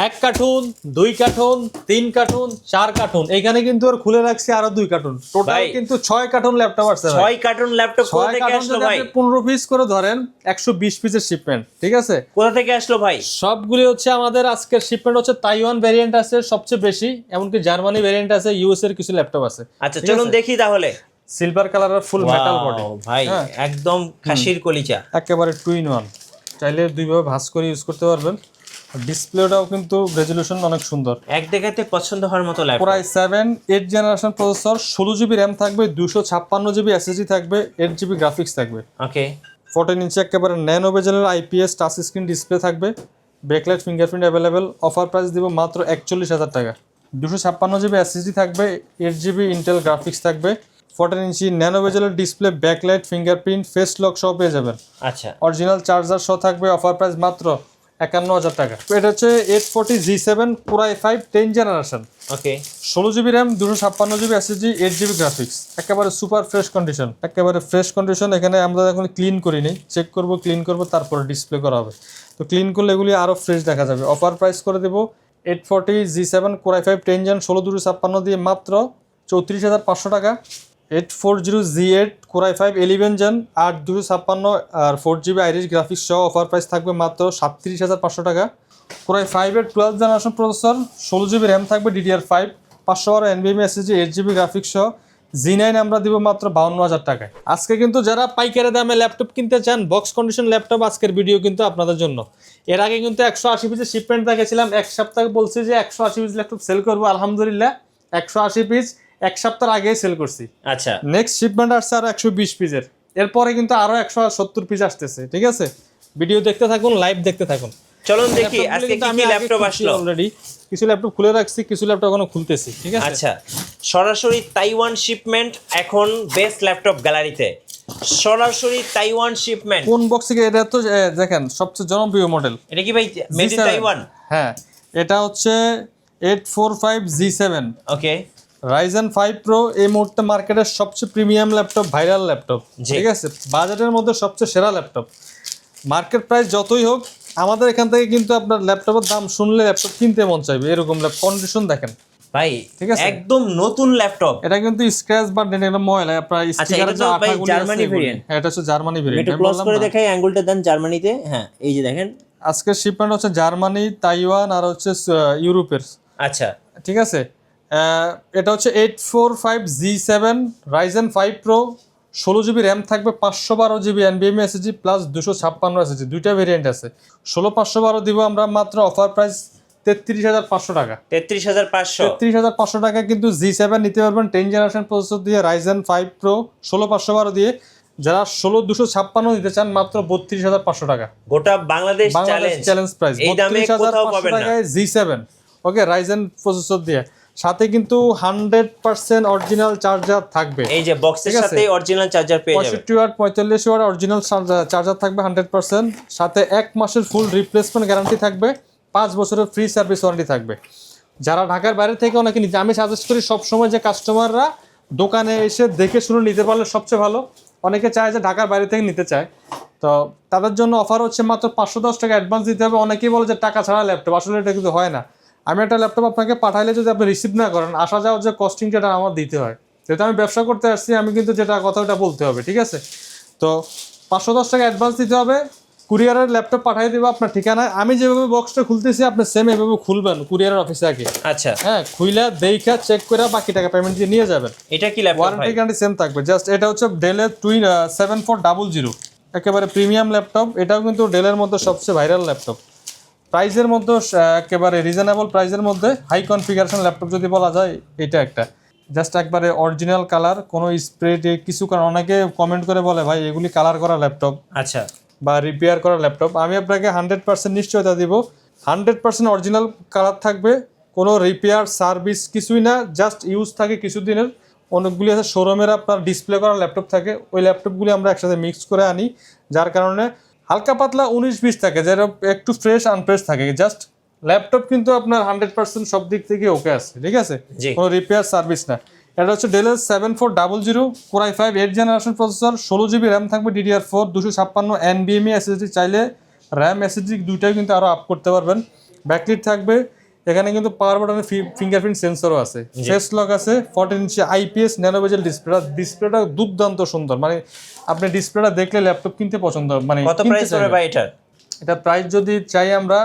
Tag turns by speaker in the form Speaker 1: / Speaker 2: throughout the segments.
Speaker 1: এক cartoon, 2 cartoon, 3 cartoon, 4 cartoon, এখানে কিন্তু আর খুলে রাখছি আরো 2 কার্টুন, টোটাল
Speaker 2: ভাই,
Speaker 1: কিন্তু 6 কার্টুন ল্যাপটপ আছে ভাই।
Speaker 2: 6 কার্টুন ল্যাপটপ কোথা
Speaker 1: 6
Speaker 2: থেকে
Speaker 1: কার্টুন
Speaker 2: আসলো
Speaker 1: যদি
Speaker 2: ভাই?
Speaker 1: আপনি 15 পিস করে ধরেন 120 পিসের শিপমেন্ট, ঠিক আছে?
Speaker 2: কোথা থেকে আসলো ভাই?
Speaker 1: সবগুলি হচ্ছে আমাদের আজকের শিপমেন্ট হচ্ছে তাইওয়ান ভেরিয়েন্ট আছে সবচেয়ে বেশি, এমনকি জার্মানি ভেরিয়েন্ট আছে, ইউএস এর কিছু ল্যাপটপ আছে।
Speaker 2: আচ্ছা চলুন দেখি তাহলে।
Speaker 1: সিলভার কালারের ফুল মেটাল বডি
Speaker 2: Wow, ভাই একদম খাসির কলিজা।
Speaker 1: একেবারে 2 in 1, চাইলে দুইভাবে ভাঁজ করে ইউজ করতে পারবেন। ডিসপ্লেটাও কিন্তু রেজলিউশন অনেক সুন্দর।
Speaker 2: এক দেখাতে পছন্দ হওয়ার মতো ল্যাপটপ।
Speaker 1: প্রায় 8 জেনারেশন প্রসেসর, 16 জিবি র্যাম থাকবে, 256 জিবি এসএসডি থাকবে, 8 জিবি গ্রাফিক্স থাকবে।
Speaker 2: ওকে
Speaker 1: 14 ইঞ্চি একেবারে ন্যানো বেজেলের আইপিএস টাচ স্ক্রিন ডিসপ্লে থাকবে, backlight fingerprint available. Offer price দিব মাত্র 41,000 টাকা। 256 জিবি এসএসডি থাকবে, 8 জিবি ইন্টেল গ্রাফিক্স থাকবে, 14 ইঞ্চি ন্যানো বেজেলের display, backlight fingerprint face lock সহ পেয়ে যাবেন।
Speaker 2: আচ্ছা
Speaker 1: অরিজিনাল চার্জার সহ থাকবে। অফার প্রাইস মাত্র 51,000 টাকা। এটা হচ্ছে 840 G7 Core i5 10 জেনারেশন,
Speaker 2: ওকে
Speaker 1: 16 GB RAM, 256 GB SSD, 8 GB graphics, একেবারে সুপার ফ্রেশ কন্ডিশন, একেবারে ফ্রেশ কন্ডিশন। এখানে আমরা এখন ক্লিন করি নাই, চেক করব, ক্লিন করব, তারপরে ডিসপ্লে করা হবে। তো ক্লিন করলে এগুলি আরও ফ্রেশ দেখা যাবে। অফার প্রাইস করে দেবো 840 G7 Core i5 10 জেন 16/256 দিয়ে মাত্র 34,500 টাকা। 840 G8 Core i5 11 জেন 8/256 আর 4 জিবি আইরিশ গ্রাফিক্স সহ অফার প্রাইস থাকবে মাত্র 37,500 টাকা। Core i5 এর 12 জেনারেশন প্রসেসর, 16 জিবি র্যাম থাকবে, DDR5, 512 NVMe SSD, 8 GB graphics সহ Z9 আমরা দিব মাত্র 52,000 টাকায়। আজকে কিন্তু যারা পাইকারি দামে ল্যাপটপ কিনতে চান, বক্স কন্ডিশন ল্যাপটপ, আজকের ভিডিও কিন্তু আপনাদের জন্য। এর আগে কিন্তু 180 পিসের শিপমেন্ট দেখেছিলাম, এক সপ্তাহে বলছি যে 180 পিস ল্যাপটপ সেল করবো, আলহামদুলিল্লাহ 180 পিস এক সপ্তাহ আগেই সেল করছি।
Speaker 2: আচ্ছা
Speaker 1: নেক্সট শিপমেন্ট আসছে আরো 120 পিসের, এরপরে কিন্তু আরো 170 পিস আসতেছে, ঠিক আছে? ভিডিও দেখতে থাকুন, লাইভ দেখতে থাকুন।
Speaker 2: চলুন দেখি আজকে কি কি ল্যাপটপ আসলো।
Speaker 1: অলরেডি কিছু ল্যাপটপ খুলে রাখছি, কিছু ল্যাপটপ এখনো খুলতেছি, ঠিক আছে?
Speaker 2: আচ্ছা সরাসরি তাইওয়ান শিপমেন্ট এখন বেস্ট ল্যাপটপ গ্যালারিতে, সরাসরি তাইওয়ান শিপমেন্ট।
Speaker 1: কোন বক্স থেকে? এটা তো দেখেন সবচেয়ে জনপ্রিয় মডেল।
Speaker 2: এটা কি ভাই মেড ইন
Speaker 1: G7
Speaker 2: তাইওয়ান?
Speaker 1: হ্যাঁ, এটা হচ্ছে 845 G7
Speaker 2: ওকে
Speaker 1: Ryzen 5 Pro, এই মুহূর্তে মার্কেটের সবচেয়ে প্রিমিয়াম ল্যাপটপ, ভাইরাল ল্যাপটপ, ঠিক আছে? বাজেটের মধ্যে সবচেয়ে সেরা ল্যাপটপ। মার্কেট প্রাইস যতই হোক, আমাদের এখান থেকে কিন্তু আপনার ল্যাপটপের দাম শুনলে ল্যাপটপ কিনতে মন চাইবে, এরকম কন্ডিশন দেখেন
Speaker 2: ভাই,
Speaker 1: ঠিক আছে?
Speaker 2: একদম নতুন ল্যাপটপ।
Speaker 1: এটা কিন্তু স্ক্র্যাচ বা ডেন্ট ময়লা, আপনার স্টিকারে
Speaker 2: এটা
Speaker 1: যে
Speaker 2: তো ভাই
Speaker 1: আঠাগুলো আছে
Speaker 2: জার্মানি
Speaker 1: এগুলো।
Speaker 2: ভেরিয়েন্ট।
Speaker 1: হ্যাঁ, এটা হচ্ছে জার্মানি ভেরিয়েন্ট।
Speaker 2: একটু ক্লোজ করে দেখাই, অ্যাঙ্গেলটা দেন জার্মানিতে। হ্যাঁ এই যে দেখেন,
Speaker 1: আজকের শিপমেন্ট হচ্ছে জার্মানি, তাইওয়ান আর হচ্ছে ইউরোপের,
Speaker 2: আচ্ছা
Speaker 1: ঠিক আছে? এটা হচ্ছে 845 G7 Ryzen 5 Pro, 16 GB RAM থাকবে, 512 GB NVMe SSD plus 256 SSD, দুইটা ভেরিয়েন্ট আছে। 16,512 দিব আমরা মাত্র। অফার প্রাইস 33,500 টাকা।
Speaker 2: 33,500।
Speaker 1: 33,500 টাকা কিন্তু G7 নিতে পারবেন 10 জেনারেশন প্রসেসর দিয়ে, Ryzen 5 Pro 16,512 দিয়ে। যারা 16,256 নিতে চান মাত্র 32,500 টাকা।
Speaker 2: গোটা বাংলাদেশ
Speaker 1: চ্যালেঞ্জ প্রাইস
Speaker 2: এই দামে কোথাও পাবেন না।
Speaker 1: টাকায় G7, ওকে, Ryzen প্রসেসর দিয়ে। সাথে কিন্তু 100% অরিজিনাল চার্জার থাকবে।
Speaker 2: এই যে বক্সের সাথে অরিজিনাল চার্জার পেয়ে যাবেন।
Speaker 1: 65 ওয়াট 45 ওয়াট অরিজিনাল চার্জার থাকবে 100%, সাথে 1 মাসের ফুল রিপ্লেসমেন্ট গ্যারান্টি থাকবে, 5 বছরের ফ্রি সার্ভিস ওয়ারেন্টি থাকবে। যারা ঢাকার বাইরে থেকে অনেকে নিতে, আমি সাজেস্ট করি সবসময় যে কাস্টমাররা দোকানে এসে দেখে শুনে নিতে পারলে সবচেয়ে ভালো। অনেকে চায় যে ঢাকার বাইরে থেকে নিতে চায়, তো তাদের জন্য অফার হচ্ছে মাত্র 510 টাকা অ্যাডভান্স দিতে হবে। অনেকেই বলে যে টাকা ছাড়া ল্যাপটপ, আসলে এটা কিন্তু হয় না। আমি একটা ল্যাপটপ আপনাকে পাঠাইলে যদি আপনি রিসিভ না করেন, আসা যাওয়ার যে কস্টিংটা এটা আমার দিতে হয়। যেহেতু আমি ব্যবসা করতে আসছি, আমি কিন্তু যেটা কথা ওটা বলতে হবে, ঠিক আছে? তো 510 টাকা অ্যাডভান্স দিতে হবে, কুরিয়ারের ল্যাপটপ পাঠিয়ে দেবো আপনার ঠিকানায়। আমি যেভাবে বক্সটা খুলতেছি আপনি সেম এভাবে খুলবেন কুরিয়ারের অফিসে আগে।
Speaker 2: আচ্ছা
Speaker 1: হ্যাঁ, খুইলা দেখা চেক করে বাকি টাকা পেমেন্ট দিয়ে নিয়ে যাবেন।
Speaker 2: এটা কি ল্যাপটপ?
Speaker 1: ওয়ারেন্টি গ্যারান্টি সেম থাকবে। জাস্ট এটা হচ্ছে ডেলের 7400, একেবারে প্রিমিয়াম ল্যাপটপ। এটাও কিন্তু ডেলের মধ্যে সবচেয়ে ভাইরাল ল্যাপটপ। প্রাইসের মধ্যে একেবারে রিজনেবল প্রাইসের মধ্যে হাই কনফিগারেশন ল্যাপটপ যদি বলা যায়, এটা একটা জাস্ট একবারে অরিজিনাল কালার, কোনো স্প্রে কিছু। কারণ অনেকে কমেন্ট করে বলে ভাই এগুলি কালার করা ল্যাপটপ
Speaker 2: আচ্ছা
Speaker 1: বা রিপেয়ার করা ল্যাপটপ। আমি আপনাকে 100% নিশ্চয়তা দিব, 100% অরিজিনাল কালার থাকবে, কোনো রিপেয়ার সার্ভিস কিছুই না, জাস্ট ইউজ থাকে কিছুদিনের। অনেকগুলি আছে শোরুমের আপনার ডিসপ্লে করা ল্যাপটপ থাকে, ওই ল্যাপটপগুলি আমরা একসাথে মিক্স করে আনি, যার কারণে হালকা পাতলা 19-20 থাকে, যেটা একটু ফ্রেশ আনফ্রেশ থাকে। জাস্ট ল্যাপটপ কিন্তু আপনার 100% সব দিক থেকে ওকে আছে, ঠিক আছে? কোনো রিপেয়ার সার্ভিস না। এটা হচ্ছে ডেলের 7400 Core i5 8 generation processor, 16 GB RAM থাকবে, DDR4, 256 NVMe SSD, চাইলে র্যাম SSD দুইটাই কিন্তু আরও আপ করতে পারবেন। ব্যাকলিট থাকবে, এখানে কিন্তু পাওয়ার বাটনের ফিঙ্গারপ্রিন্ট সেন্সরও আছে, ফেস লক আছে, 14 ইঞ্চি আইপিএস ন্যানো বেজেল ডিসপ্লেটা দুর্দান্ত সুন্দর, মানে আপনি ডিসপ্লেটা দেখলে ল্যাপটপ কিনতে পছন্দ মানে
Speaker 2: কত প্রাইস পড়বে ভাই এটার?
Speaker 1: এটা প্রাইস যদি চাই আমরা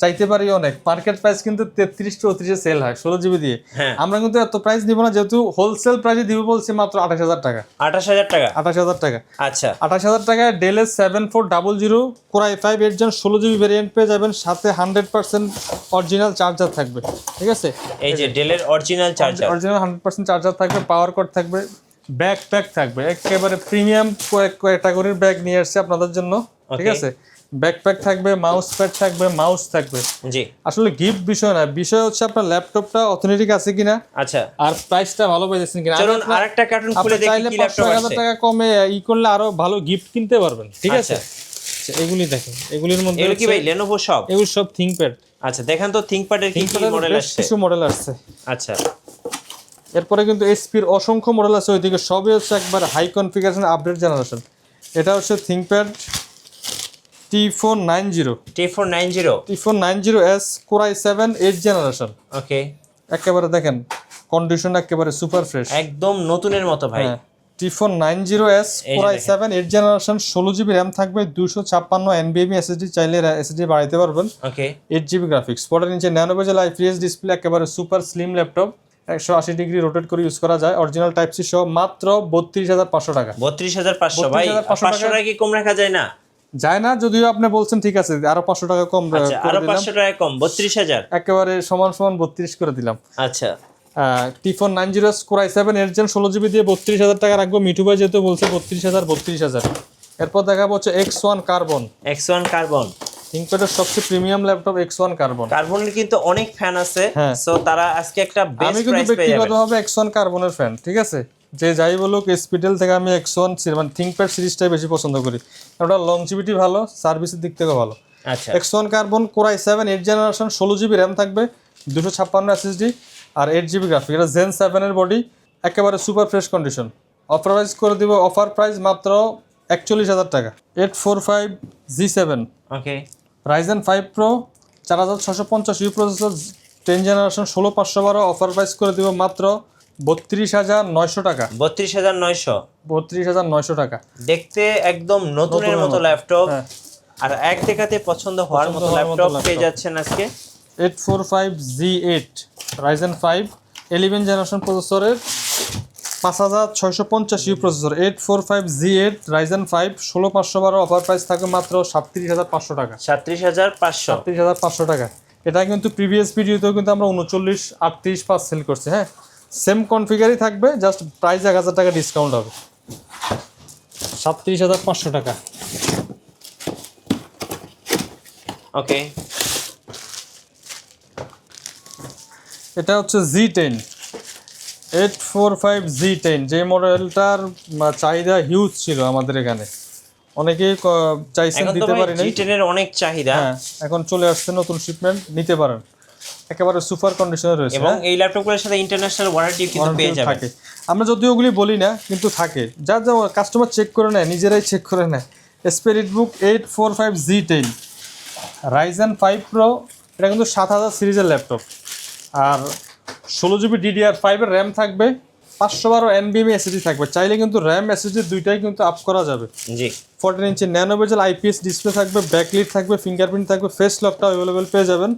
Speaker 1: চাইতে পারি অনেক, মার্কেট প্রাইস কিন্তু 33-34 সেল হয় 16 জিবি দিয়ে। আমরা কিন্তু এত প্রাইস দিব না, যেহেতু হোলসেল প্রাইসে দিব বলছি মাত্র 28,000 টাকা।
Speaker 2: 28,000 টাকা?
Speaker 1: 28,000 টাকা।
Speaker 2: আচ্ছা,
Speaker 1: 28,000 টাকায় Dell S 7400 Core i5 8 Gen 16 GB variant পেয়ে যাবেন, সাথে 100% অরিজিনাল চার্জার থাকবে, ঠিক আছে?
Speaker 2: এই যে ডেলের অরিজিনাল চার্জার,
Speaker 1: অরিজিনাল 100% চার্জার থাকবে, পাওয়ার কর্ড থাকবে, ব্যাকপ্যাক থাকবে, একেবারে প্রিমিয়াম ক্যাটাগরির ব্যাগ নিয়ে আসছে আপনাদের জন্য, ঠিক আছে? ব্যাকপ্যাক থাকবে, মাউস প্যাড থাকবে, মাউস থাকবে।
Speaker 2: জি,
Speaker 1: আসলে গিফট বিষয় না, বিষয় হচ্ছে আপনার ল্যাপটপটা অথেন্টিক আছে কিনা,
Speaker 2: আচ্ছা,
Speaker 1: আর প্রাইসটা ভালো পাইছেন কিনা।
Speaker 2: চলুন আরেকটা কার্টুন খুলে দেখি কি ল্যাপটপ আছে।
Speaker 1: 500 টাকা কমে ই করলে আরো ভালো গিফট কিনতে পারবেন, ঠিক আছে? আচ্ছা, এগুলি দেখেন, এগুলির মধ্যে
Speaker 2: এগুলো কি ভাই Lenovo সব?
Speaker 1: এগুলো সব থিংকপ্যাড।
Speaker 2: আচ্ছা, দেখেন তো থিংকপ্যাডের কি কি মডেল আসছে।
Speaker 1: কিছু মডেল আসছে।
Speaker 2: আচ্ছা,
Speaker 1: এরপরে কিন্তু এসপির অসংখ্য মডেল আছে, ওইদিকে সবই হচ্ছে একবার হাই কনফিগারেশন আপডেট জেনারেশন। এটা হচ্ছে ThinkPad T490 T490S Core i7 8 generation.
Speaker 2: ওকে,
Speaker 1: একেবারে দেখেন কন্ডিশন একেবারে সুপার ফ্রেশ,
Speaker 2: একদম নতুনের মতো ভাই।
Speaker 1: T490S Core i7 8 generation, 16 GB RAM থাকবে, 256 NVMe SSD, চাইলে SSD বাড়াইতে পারবেন।
Speaker 2: Okay,
Speaker 1: 8 GB graphics, 14 inch nano bezel IPS display, একেবারে super slim laptop, 180 degree rotate করে ইউজ করা যায়, অরিজিনাল টাইপ সি সহ, মাত্র 32,500 টাকা।
Speaker 2: 32,500 ভাই, 500 টাকা কি কম রাখা যায় না?
Speaker 1: যায় না, যদিও আপনি বলছেন ঠিক আছে, আরো 500 টাকা কম করে
Speaker 2: আচ্ছা, আরো
Speaker 1: দিলাম,
Speaker 2: 500 টাকা কম, 32,000
Speaker 1: একেবারে সমান সমান 32 করে দিলাম।
Speaker 2: আচ্ছা,
Speaker 1: T490S Core i7 8 Gen 16 GB দিয়ে 32,000 টাকা রাখবো। মিঠু ভাই যেহেতু বলছে 32,000। এরপর দেখাবো হচ্ছে X1 কার্বন।
Speaker 2: X1 কার্বন
Speaker 1: থিংকপ্যাডের সবচেয়ে প্রিমিয়াম ল্যাপটপ X1 কার্বন।
Speaker 2: কার্বনের কিন্তু অনেক ফ্যান আছে,
Speaker 1: হ্যাঁ।
Speaker 2: সো তারা আজকে একটা বেস্ট
Speaker 1: আমি কিন্তু
Speaker 2: প্রাইস পেয়ে যাবে।
Speaker 1: ব্যক্তিগতভাবে X1 কার্বনের ফ্যান, ঠিক আছে? যে যাই বলুক, স্পিডেল থেকে আমি X1 মানে থিংকপ্যাড সিরিজটাই বেশি পছন্দ করি, ওটা লংজিভিটি ভালো, সার্ভিসের দিক থেকে ভালো।
Speaker 2: আচ্ছা,
Speaker 1: X1 carbon Core i7 8 generation, 16 GB RAM থাকবে, 256 SSD আর 8 জিবি গ্রাফিক। এটা Zen 7 এর বডি, একেবারে super fresh condition. Offer price করে দিব, অফার প্রাইস মাত্র 41,000 টাকা। 845 G7
Speaker 2: ওকে,
Speaker 1: Ryzen 5 Pro 4650 processor, 10 generation, 16512, offer price করে দিব মাত্র 32,900 টাকা।
Speaker 2: 32,900
Speaker 1: 32,900 টাকা।
Speaker 2: দেখতে একদম নতুনের মতো ল্যাপটপ,
Speaker 1: হ্যাঁ।
Speaker 2: আর এক দেখাতে পছন্দ হওয়ার মতো ল্যাপটপ পেয়ে যাচ্ছেন আজকে।
Speaker 1: 845 Z8 Ryzen 5 11 জেনারেশন প্রসেসরের, 5650 processor, 845 Z8 Ryzen 5 16512, offer price থাকবে মাত্র 37,500 টাকা।
Speaker 2: 37,500
Speaker 1: 37,500 টাকা। এটা কিন্তু প্রিভিয়াস ভিডিওতেও কিন্তু আমরা 39-38 সেল করছি, হ্যাঁ? সেম কনফিগারই থাকবে, জাস্ট প্রাইস 1,000 টাকা ডিসকাউন্ট হবে, 37,500 টাকা।
Speaker 2: ওকে,
Speaker 1: এটা হচ্ছে Z10 845 Z10, যে মডেলটার চাহিদা হিউজ ছিল আমাদের এখানে, অনেকেই চাইছেন,
Speaker 2: এখন তো
Speaker 1: দিতে
Speaker 2: ভাই
Speaker 1: পারি নাই।
Speaker 2: G10 এর অনেক চাহিদা।
Speaker 1: হ্যাঁ, এখন চলে আসছে নতুন শিপমেন্ট, নিতে পারেন, একেবারে সুপার কন্ডিশনে রয়েছে,
Speaker 2: এবং এই ল্যাপটপগুলোর সাথে ইন্টারন্যাশনাল ওয়ারেন্টি কিন্তু পেয়ে যাবেন।
Speaker 1: থাকে। আমরা যদিও ওগুলি বলি না, কিন্তু থাকে, যা যা কাস্টমার চেক করে নেয়, নিজেরাই চেক করে নেয়। স্পিরিটবুক 845 Z10 Ryzen 5 Pro, এটা কিন্তু 7000 সিরিজের ল্যাপটপ, আর 16 জিবি DDR5 এর র্যাম থাকবে, 512 NVMe SSD থাকবে, চাইলে কিন্তু র্যাম SSD দুইটাই কিন্তু আপ করা যাবে।
Speaker 2: জি,
Speaker 1: 14 inch nano bezel IPS display থাকবে, ব্যাকলিট থাকবে, ফিঙ্গারপ্রিন্ট থাকবে, ফেস লকটা অ্যাভেলেবেল পেয়ে যাবেন,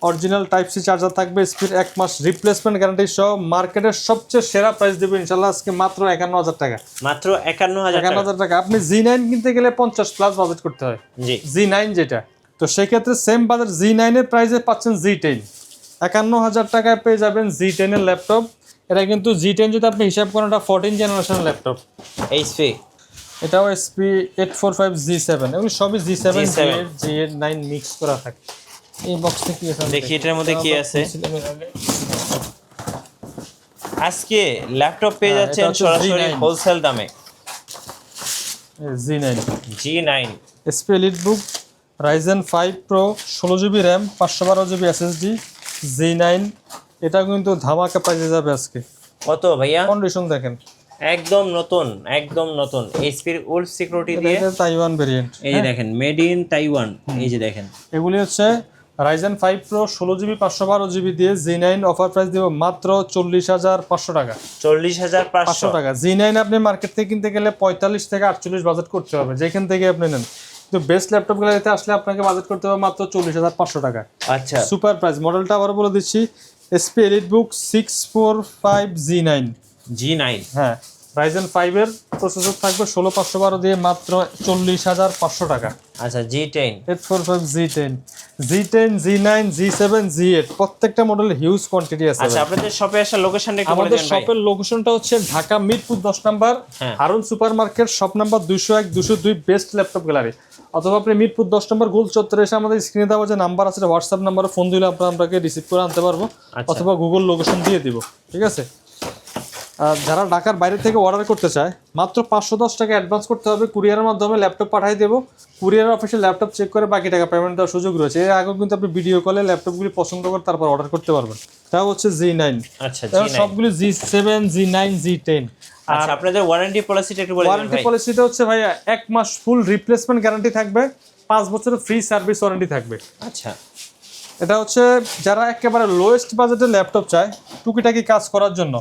Speaker 1: অরিজিনাল টাইপ সি চার্জার থাকবে, স্পিড 1 মাস রিপ্লেসমেন্ট গ্যারান্টি সহ, মার্কেটের সবচেয়ে সেরা প্রাইস দেবো ইনশাল্লাহ আজকে মাত্র 51,000 টাকা।
Speaker 2: মাত্র 51,000 টাকা।
Speaker 1: 51,000 টাকা। আপনি Z9 কিনতে গেলে 50+ বাজেট করতে হয়,
Speaker 2: জি,
Speaker 1: Z9 যেটা, তো সেক্ষেত্রে সেম বাজেট Z9 এর প্রাইসে পাচ্ছেন Z10, 51,000 টাকায় পেয়ে যাবেন Z10 এর ল্যাপটপ। এটা কিন্তু Z10 যদি আপনি হিসাব করেন, এটা 14 জেনারেশন ল্যাপটপ।
Speaker 2: HP,
Speaker 1: এটাও SP 845 G7, এগুলো সবই G7 G9 মিক্স করা থাকে। এই বক্সে কি আছে
Speaker 2: দেখি এটার মধ্যে কি আছে। আজকে ল্যাপটপ পেয়ে যাচ্ছেন
Speaker 1: এটা হচ্ছে
Speaker 2: সরাসরি
Speaker 1: G9
Speaker 2: হোলসেল দামে।
Speaker 1: G9
Speaker 2: G9
Speaker 1: SP EliteBook Ryzen 5 Pro 16 GB RAM, 512 GB SSD, Z9, এটা কিন্তু ধামাকা প্রাইসে যাবে আজকে।
Speaker 2: কত ভাইয়া?
Speaker 1: কন্ডিশন দেখেন,
Speaker 2: একদম নতুন, একদম নতুন। এইচপির ওল্ড সিকিউরিটি দিয়ে,
Speaker 1: এটা তাইওয়ান ভেরিয়েন্ট।
Speaker 2: এই যে দেখেন মেড ইন তাইওয়ান, এই যে দেখেন।
Speaker 1: এগুলি হচ্ছে রাইজেন 5 প্রো 16GB 512GB দিয়ে Z9 অফার প্রাইস দেব মাত্র 40,500 টাকা।
Speaker 2: 40,500
Speaker 1: টাকা। Z9 আপনি মার্কেট থেকে কিনতে গেলে 45 থেকে 48 বাজেট করতে হবে, যেখান থেকে আপনি নেন। কিন্তু বেস্ট ল্যাপটপ গ্যালারিতে আসলে আপনাকে বাজেট করতে হবে মাত্র 40,500 টাকা।
Speaker 2: আচ্ছা,
Speaker 1: সুপার প্রাইস। মডেলটা আবার বলে দিচ্ছি, এসপি এলিটবুক 645 Z9।
Speaker 2: G9
Speaker 1: হ্যাঁ, রাইজেন 5 এর প্রসেসর থাকবে 16512 দিয়ে মাত্র 40,500 টাকা।
Speaker 2: আচ্ছা, G10
Speaker 1: 845 Z10, Z10, Z9, Z7, Z8 প্রত্যেকটা মডেলের হিউজ কোয়ান্টিটি আছে।
Speaker 2: আচ্ছা, আপনাদের শপে আসার লোকেশনটা একটু বলে
Speaker 1: আমাদের
Speaker 2: দেন ভাই।
Speaker 1: শপের লোকেশনটা হচ্ছে ঢাকা মিরপুর 10 নাম্বার
Speaker 2: হ্যাঁ।
Speaker 1: Harun super market, shop number 201 202 best laptop gallery. অথবা আপনি মিরপুর 10 নম্বর গোল চত্বরে এসে আমাদের স্ক্রিনে দেওয়া যে নাম্বার আছে হোয়াটসঅ্যাপ নাম্বারে ফোন দিলে আপনাকে রিসিভ করে আনতে পারবো,
Speaker 2: আচ্ছা।
Speaker 1: অথবা গুগল লোকেশন দিয়ে দিব। ঠিক আছে। আর যারা ঢাকার বাইরে থেকে অর্ডার করতে চায় মাত্র 510 টাকা অ্যাডভান্স করতে হবে, কুরিয়ারের মাধ্যমে ল্যাপটপ পাঠিয়ে দেবো। কুরিয়ার অফিসে ল্যাপটপ চেক করে বাকি টাকা পেমেন্ট দেওয়ার সুযোগ রয়েছে। এর আগেও কিন্তু আপনি ভিডিও কলে ল্যাপটপগুলি পছন্দ করে তারপর অর্ডার করতে পারবেন। তাও হচ্ছে Z9।
Speaker 2: আচ্ছা,
Speaker 1: এবং
Speaker 2: G9
Speaker 1: সবগুলি Z7, Z9, Z10।
Speaker 2: আচ্ছা, আপনাদের ওয়ারেন্টি পলিসিটা একটু বলে দেন
Speaker 1: ওয়ারেন্টি
Speaker 2: ভাই।
Speaker 1: পলিসিটা হচ্ছে ভাই 1 মাস ফুল রিপ্লেসমেন্ট গ্যারান্টি থাকবে, 5 বছরের ফ্রি সার্ভিস ওয়ারেন্টি থাকবে।
Speaker 2: আচ্ছা,
Speaker 1: এটা হচ্ছে যারা একেবারে লোয়েস্ট বাজেটের ল্যাপটপ চায় টুকিটাকি কাজ করার জন্য।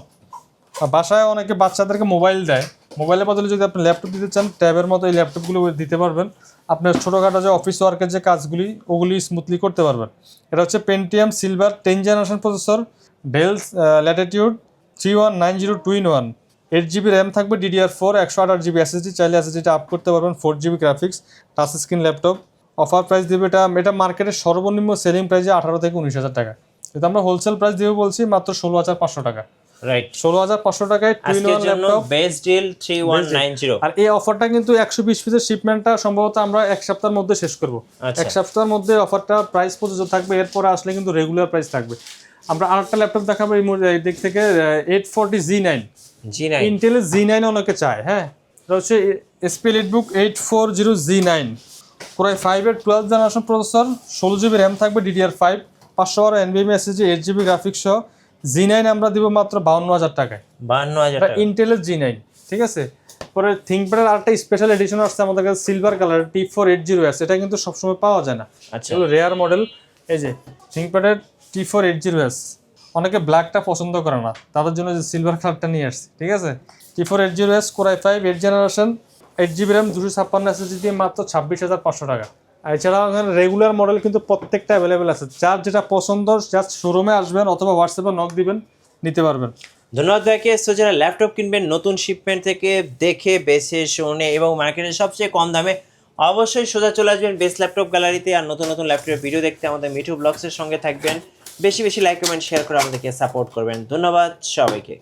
Speaker 1: বাসায় অনেকে বাচ্চাদেরকে মোবাইল দেয়, মোবাইলের বদলে যদি আপনি ল্যাপটপ দিতে চান ট্যাবের মতো এই ল্যাপটপগুলো দিতে পারবেন। আপনার ছোটোখাটো যে অফিস ওয়ার্কের যে কাজগুলি ওগুলি স্মুথলি করতে পারবেন। এটা হচ্ছে Pentium silver 10 generation processor, del Latitude 3190 2-in-1, 8GB RAM থাকবে, DDR4, 128GB SSD, চাইলে SSDটা আপ করতে পারবেন, 4GB graphics, touch screen laptop. Offer price দেবে এটা মার্কেটের সর্বনিম্ন সেলিং প্রাইসে 18 থেকে 19,000 টাকা। কিন্তু আমরা হোলসেল প্রাইস দেবো বলছি মাত্র 16,500 টাকা।
Speaker 2: রাইট,
Speaker 1: 16,500 টাকায়
Speaker 2: আজকের জন্য
Speaker 1: ল্যাপটপ।
Speaker 2: Best deal 3190।
Speaker 1: আর এই অফারটা কিন্তু 120 পিসের শিপমেন্টটা সম্ভবত আমরা 1 সপ্তাহের মধ্যে শেষ করব।
Speaker 2: আচ্ছা।
Speaker 1: 1 সপ্তাহের মধ্যে অফারটা প্রাইস প্রযোজ্য থাকবে, এরপরে আসলে কিন্তু রেগুলার প্রাইস থাকবে। আমরা আরেকটা ল্যাপটপ দেখাবো এই দিক থেকে, 840 Z9।
Speaker 2: G9
Speaker 1: ইন্টেলের Z9 অনেকে চায়। হ্যাঁ, এটা হচ্ছে এসপি এলিটবুক 840 Z9, পুরো 5 এর 12 জেনারেশন প্রসেসর, 16GB র্যাম থাকবে, DDR5, 512 NVMe SSD, 8GB graphics সহ। Z9 আমরা দিব মাত্র 52,000 টাকায়।
Speaker 2: 52,000
Speaker 1: এটা
Speaker 2: টাকা।
Speaker 1: ইন্টেলের Z9। ঠিক আছে। পরে থিংকপ্যাডের আরেকটা স্পেশাল এডিশন আসছে আমাদের কাছে, সিলভার কালার T480S। এটা কিন্তু সবসময় পাওয়া যায় না,
Speaker 2: আচ্ছা,
Speaker 1: এগুলো রেয়ার মডেল। এই যে থিংকপ্যাডের T480S, অনেকে ব্ল্যাকটা পছন্দ করে না, তাদের জন্য যে সিলভার কালারটা নিয়ে আসছি। ঠিক আছে। T480S Core i5 8 generation, 8GB RAM, 256 SSD দিয়ে মাত্র 26,500 টাকা। আর এছাড়াও এখানে রেগুলার মডেল কিন্তু প্রত্যেকটা অ্যাভেলেবেল আছে। যার যেটা পছন্দ জাস্ট শোরুমে আসবেন অথবা হোয়াটসঅ্যাপে নক দিবেন, নিতে পারবেন।
Speaker 2: ধন্যবাদ ভাইকে। সো যারা ল্যাপটপ কিনবেন নতুন শিপমেন্ট থেকে দেখে বেছে শুনে এবং মার্কেটের সবচেয়ে কম দামে, অবশ্যই সোজা চলে আসবেন বেস্ট ল্যাপটপ গ্যালারিতে। আর নতুন নতুন ল্যাপটপের ভিডিও দেখতে আমাদের মিঠু ব্লগসের সঙ্গে থাকবেন। বেশি বেশি লাইক কমেন্ট শেয়ার করে আমাদেরকে সাপোর্ট করবেন। ধন্যবাদ সবাইকে।